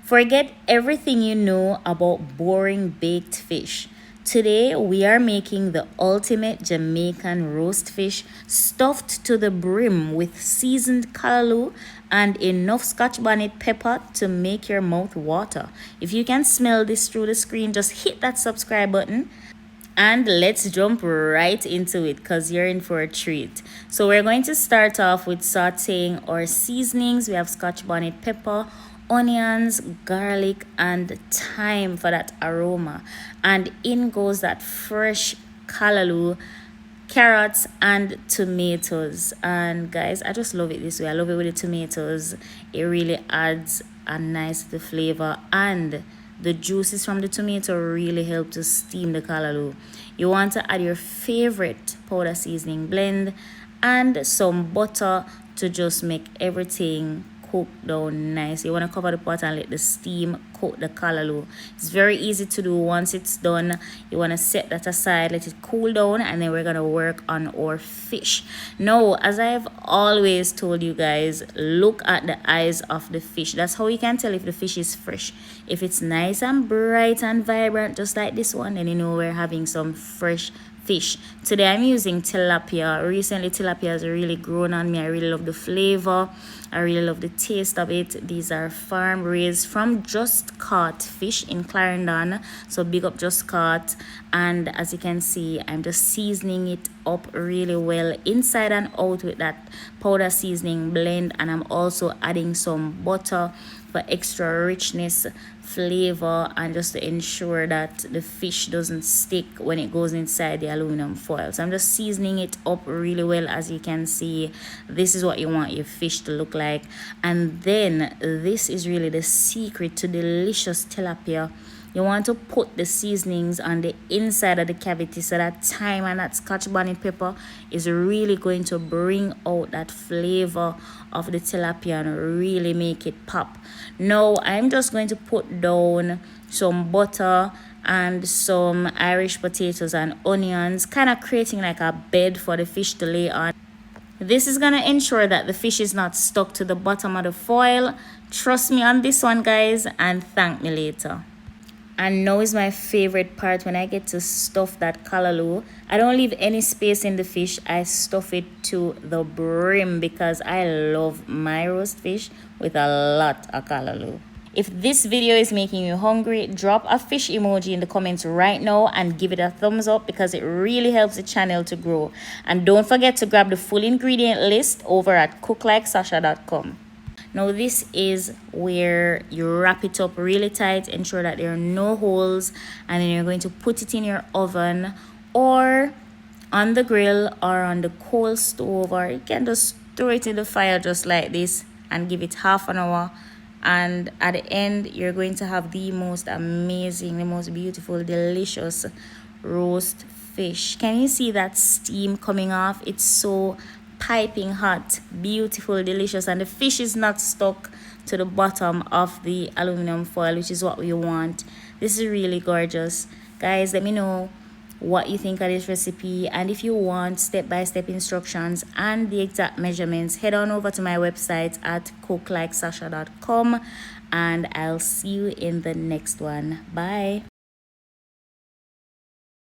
Forget everything you know about boring baked fish. Today we are making the ultimate Jamaican roast fish stuffed to the brim with seasoned callaloo and enough scotch bonnet pepper to make your mouth water. If you can smell this through the screen, just hit that subscribe button and let's jump right into it because you're in for a treat. So we're going to start off with sauteing our seasonings. We have scotch bonnet pepper, onions, garlic, and thyme for that aroma. And in goes that fresh callaloo, carrots, and tomatoes. And guys, I just love it this way. I love it with the tomatoes. It really adds a nice flavor, and the juices from the tomato really help to steam the callaloo. You want to add your favorite powder seasoning blend and some butter to just make everything cook down nice. You want to cover the pot and let the steam coat the callaloo. It's very easy to do. Once it's done, you want to set that aside, let it cool down, and then we're going to work on our fish. Now, as I've always told you guys, look at the eyes of the fish. That's how you can tell if the fish is fresh. If it's nice and bright and vibrant just like this one, then you know we're having some fresh fish. Today I'm using tilapia. Recently tilapia has really grown on me. I really love the flavor. I really love the taste of it. These are farm raised from Just Caught fish in Clarendon. So big up Just Caught. And as you can see, I'm just seasoning it up really well inside and out with that powder seasoning blend. And I'm also adding some butter for extra richness, flavor, and just to ensure that the fish doesn't stick when it goes inside the aluminum foil. So I'm just seasoning it up really well. As you can see, this is what you want your fish to look like. And then this is really the secret to delicious tilapia. You want to put the seasonings on the inside of the cavity so that thyme and that scotch bonnet pepper is really going to bring out that flavor of the tilapia and really make it pop. Now I'm just going to put down some butter and some Irish potatoes and onions, kind of creating like a bed for the fish to lay on. This is going to ensure that the fish is not stuck to the bottom of the foil. Trust me on this one, guys, and thank me later. And now is my favorite part, when I get to stuff that callaloo. I don't leave any space in the fish. I stuff it to the brim because I love my roast fish with a lot of callaloo. If this video is making you hungry, drop a fish emoji in the comments right now and give it a thumbs up because it really helps the channel to grow. And don't forget to grab the full ingredient list over at cooklikesasha.com. Now this is where you wrap it up really tight, ensure that there are no holes, and then you're going to put it in your oven or on the grill or on the coal stove, or you can just throw it in the fire just like this and give it half an hour. And at the end, you're going to have the most amazing, the most beautiful, delicious roast fish. Can you see that steam coming off? It's so piping hot, beautiful, delicious, and the fish is not stuck to the bottom of the aluminum foil, which is what we want. This is really gorgeous. Guys, let me know what you think of this recipe, and if you want step-by-step instructions and the exact measurements, head on over to my website at cooklikesasha.com, and I'll see you in the next one. Bye.